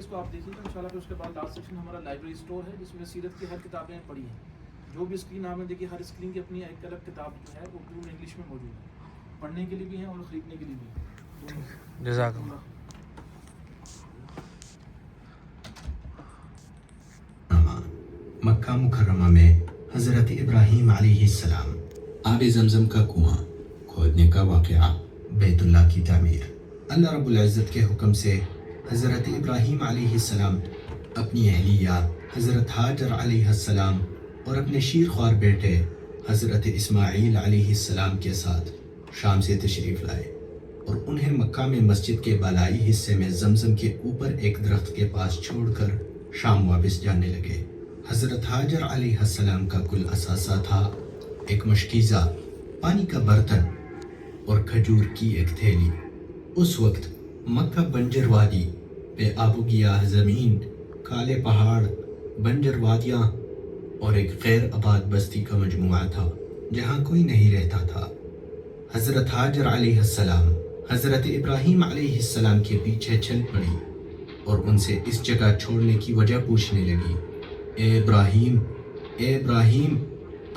اس کو آپ دیکھیے گا انشاءاللہ. پھر اس کے بعد لاسٹ سیکشن ہمارا لائبریری اسٹور ہے جس میں سیرت کی ہر کتابیں پڑھی ہیں. جو بھی اسکرین آپ نے دیکھی ہر اسکرین کی اپنی ایک الگ کتاب جو ہے وہ اردو میں انگلش میں موجود ہے, پڑھنے کے لیے بھی ہیں اور خریدنے کے لیے بھی ہیں. جزاک اللہ. مکہ مکرمہ میں حضرت ابراہیم علیہ السلام آب زمزم کا کنواں کھودنے کا واقعہ. بیت اللہ کی تعمیر. اللہ رب العزت کے حکم سے حضرت ابراہیم علیہ السلام اپنی اہلیہ حضرت حاجر علیہ السلام اور اپنے شیرخوار بیٹے حضرت اسماعیل علیہ السلام کے ساتھ شام سے تشریف لائے اور انہیں مکہ میں مسجد کے بالائی حصے میں زمزم کے اوپر ایک درخت کے پاس چھوڑ کر شام واپس جانے لگے. حضرت حاجر علیہ السلام کا کل اثاثہ تھا ایک مشکیزہ, پانی کا برتن اور کھجور کی ایک تھیلی. اس وقت مکہ بنجر وادی بے آب و گیاہ زمین, کالے پہاڑ, بنجر وادیاں اور ایک غیر آباد بستی کا مجموعہ تھا جہاں کوئی نہیں رہتا تھا. حضرت حاجر علیہ السلام حضرت ابراہیم علیہ السلام کے پیچھے چل پڑی اور ان سے اس جگہ چھوڑنے کی وجہ پوچھنے لگی. اے ابراہیم, اے ابراہیم,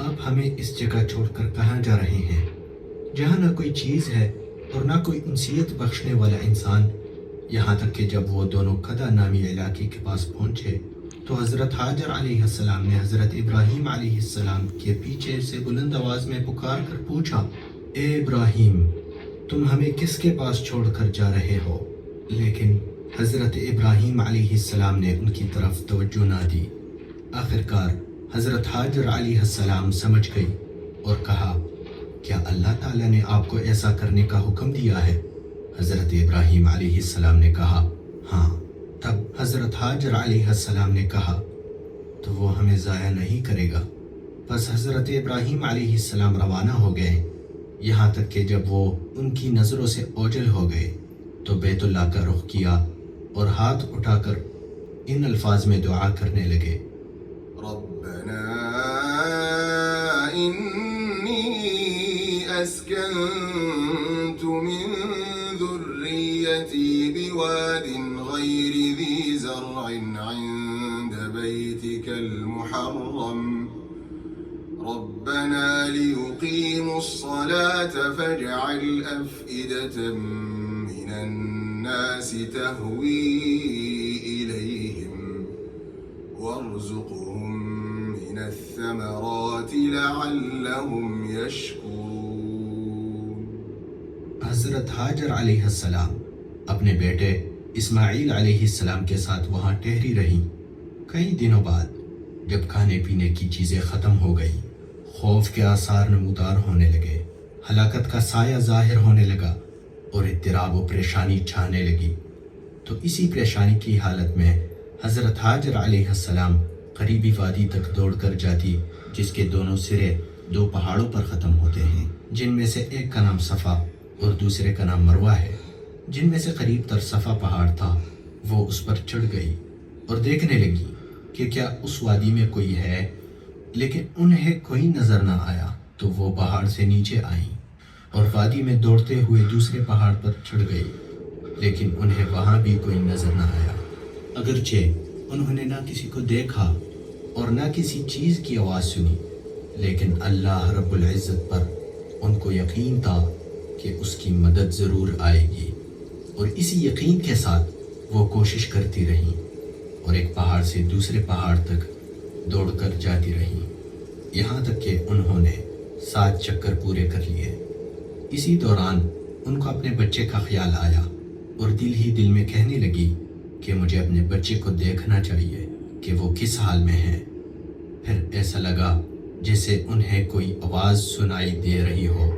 آپ ہمیں اس جگہ چھوڑ کر کہاں جا رہے ہیں جہاں نہ کوئی چیز ہے اور نہ کوئی انسیت بخشنے والا انسان. یہاں تک کہ جب وہ دونوں کھدا نامی علاقے کے پاس پہنچے تو حضرت حاجر علیہ السلام نے حضرت ابراہیم علیہ السلام کے پیچھے سے بلند آواز میں پکار کر پوچھا, اے ابراہیم, تم ہمیں کس کے پاس چھوڑ کر جا رہے ہو؟ لیکن حضرت ابراہیم علیہ السلام نے ان کی طرف توجہ نہ دی. آخرکار حضرت حاجر علیہ السلام سمجھ گئی اور کہا, کیا اللہ تعالیٰ نے آپ کو ایسا کرنے کا حکم دیا ہے؟ حضرت ابراہیم علیہ السلام نے کہا, ہاں. تب حضرت حاجر علیہ السلام نے کہا, تو وہ ہمیں ضائع نہیں کرے گا. بس حضرت ابراہیم علیہ السلام روانہ ہو گئے, یہاں تک کہ جب وہ ان کی نظروں سے اوجھل ہو گئے تو بیت اللہ کا رخ کیا اور ہاتھ اٹھا کر ان الفاظ میں دعا کرنے لگے, ربنا انی اسکنت من ذریتی بواد غیر ذی زرع عند بیتک المحرم ربنا ليقيموا الصلاة فاجعل أفئدة من الناس تهوي إليهم وارزقهم من الثمرات لعلهم يشكرون. حضرت حاجر علیہ السلام اپنے بیٹے اسماعیل علیہ السلام کے ساتھ وہاں ٹھہری رہیں. کئی دنوں بعد جب کھانے پینے کی چیزیں ختم ہو گئی, خوف کے آثار نمودار ہونے لگے, ہلاکت کا سایہ ظاہر ہونے لگا اور اضطراب و پریشانی چھانے لگی. تو اسی پریشانی کی حالت میں حضرت حاجر علیہ السلام قریبی وادی تک دوڑ کر جاتی جس کے دونوں سرے دو پہاڑوں پر ختم ہوتے ہیں, جن میں سے ایک کا نام صفا اور دوسرے کا نام مروہ ہے. جن میں سے قریب تر صفا پہاڑ تھا وہ اس پر چڑھ گئی اور دیکھنے لگی کہ کیا اس وادی میں کوئی ہے, لیکن انہیں کوئی نظر نہ آیا. تو وہ پہاڑ سے نیچے آئیں اور وادی میں دوڑتے ہوئے دوسرے پہاڑ پر چڑھ گئی, لیکن انہیں وہاں بھی کوئی نظر نہ آیا. اگرچہ انہوں نے نہ کسی کو دیکھا اور نہ کسی چیز کی آواز سنی, لیکن اللہ رب العزت پر ان کو یقین تھا کہ اس کی مدد ضرور آئے گی, اور اسی یقین کے ساتھ وہ کوشش کرتی رہیں اور ایک پہاڑ سے دوسرے پہاڑ تک دوڑ کر جاتی رہیں, یہاں تک کہ انہوں نے 7 چکر پورے کر لیے. اسی دوران ان کو اپنے بچے کا خیال آیا اور دل ہی دل میں کہنے لگی کہ مجھے اپنے بچے کو دیکھنا چاہیے کہ وہ کس حال میں ہے. پھر ایسا لگا جیسے انہیں کوئی آواز سنائی دے رہی ہو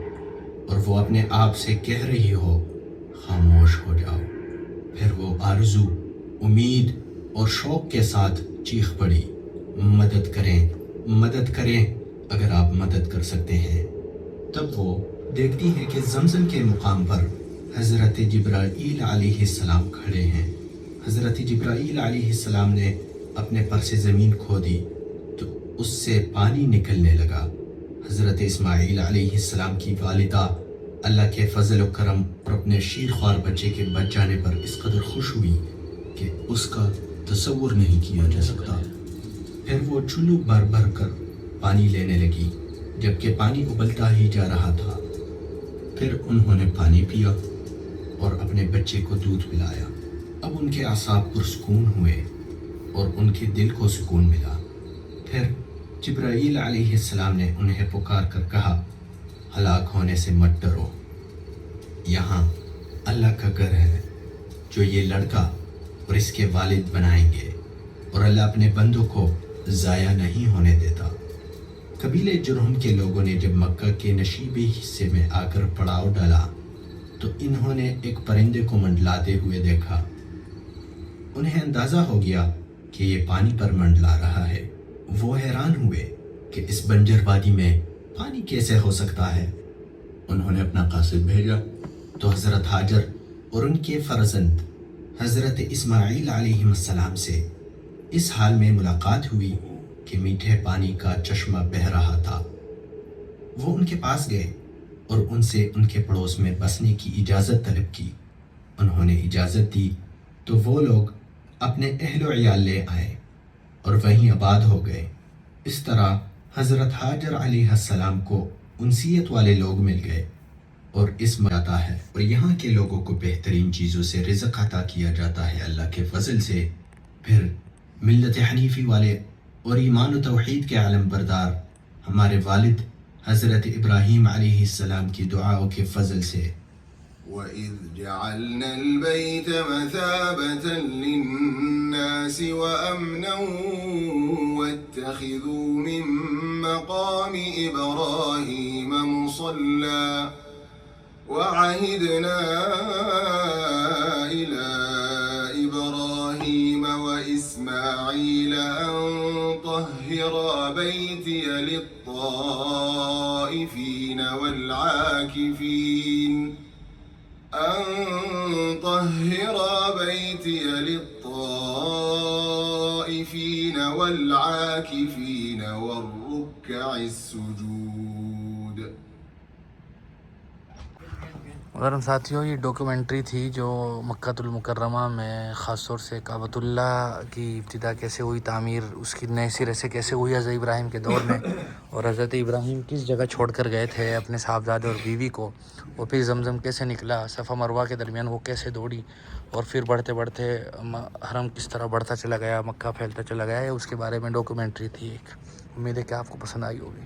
اور وہ اپنے آپ سے کہہ رہی ہو, خاموش ہو جاؤ. پھر وہ آرزو, امید اور شوق کے ساتھ چیخ پڑی, مدد کریں, مدد کریں اگر آپ مدد کر سکتے ہیں. تب وہ دیکھتی ہے کہ زمزم کے مقام پر حضرت جبرائیل علیہ السلام کھڑے ہیں. حضرت جبرائیل علیہ السلام نے اپنے پر سے زمین کھودی تو اس سے پانی نکلنے لگا. حضرت اسماعیل علیہ السلام کی والدہ اللہ کے فضل و کرم اور اپنے شیرخوار بچے کے بچ جانے پر اس قدر خوش ہوئی کہ اس کا تصور نہیں کیا جا سکتا۔ پھر وہ چلو بھر بھر کر پانی لینے لگی جبکہ پانی ابلتا ہی جا رہا تھا۔ پھر انہوں نے پانی پیا اور اپنے بچے کو دودھ پلایا۔ اب ان کے اعصاب پرسکون ہوئے اور ان کے دل کو سکون ملا۔ پھر جبرائیل علیہ السلام نے انہیں پکار کر کہا، ہلاک ہونے سے مت ڈرو، یہاں اللہ کا گھر ہے جو یہ لڑکا اور اس کے والد بنائیں گے، اور اللہ اپنے بندوں کو ضائع نہیں ہونے دیتا۔ قبیلے جرہم کے لوگوں نے جب مکہ کے نشیبی حصے میں آ کر پڑاؤ ڈالا تو انہوں نے ایک پرندے کو منڈلاتے ہوئے دیکھا۔ انہیں اندازہ ہو گیا کہ یہ پانی پر منڈلا رہا ہے۔ وہ حیران ہوئے کہ اس بنجر وادی میں پانی کیسے ہو سکتا ہے۔ انہوں نے اپنا قاصد بھیجا تو حضرت ہاجر اور ان کے فرزند حضرت اسماعیل علیہ السلام سے اس حال میں ملاقات ہوئی کہ میٹھے پانی کا چشمہ بہہ رہا تھا۔ وہ ان کے پاس گئے اور ان سے ان کے پڑوس میں بسنے کی اجازت طلب کی۔ انہوں نے اجازت دی تو وہ لوگ اپنے اہل و عیال لے آئے اور وہیں آباد ہو گئے۔ اس طرح حضرت ہاجر علیہ السلام کو انسیت والے لوگ مل گئے اور اس میں آتا ہے، اور یہاں کے لوگوں کو بہترین چیزوں سے رزق عطا کیا جاتا ہے اللہ کے فضل سے۔ پھر ملت حنیفی والے اور ایمان و توحید کے علم بردار ہمارے والد حضرت ابراہیم علیہ السلام کی دعاؤں کے فضل سے۔ وَإِذْ جَعَلْنَا الْبَيْتَ مَثَابَةً لِلنَّاسِ وَأَمْنًا وَاتَّخِذُوا مِن مَّقَامِ إِبْرَاهِيمَ مُصَلًّى وَعَهِدْنَا إِلَىٰ إِبْرَاهِيمَ وَإِسْمَاعِيلَ أَن طَهِّرَا بَيْتِيَ لِلطَّائِفِينَ والعاكفين والركع السجود۔ محترم ساتھیوں، یہ ڈاکیومنٹری تھی جو مکۃ المکرمہ میں خاص طور سے کعبۃ اللہ کی ابتدا کیسے ہوئی، تعمیر اس کی نئے سرے سے کیسے ہوئی حضرت ابراہیم کے دور میں، اور حضرت ابراہیم کس جگہ چھوڑ کر گئے تھے اپنے صاحبزادے اور بیوی کو، اور پھر زمزم کیسے نکلا، صفا مروہ کے درمیان وہ کیسے دوڑی، اور پھر بڑھتے بڑھتے حرم کس طرح بڑھتا چلا گیا، مکہ پھیلتا چلا گیا، یہ اس کے بارے میں ڈاکیومنٹری تھی ایک۔ امید ہے کہ آپ کو پسند آئی ہوگی۔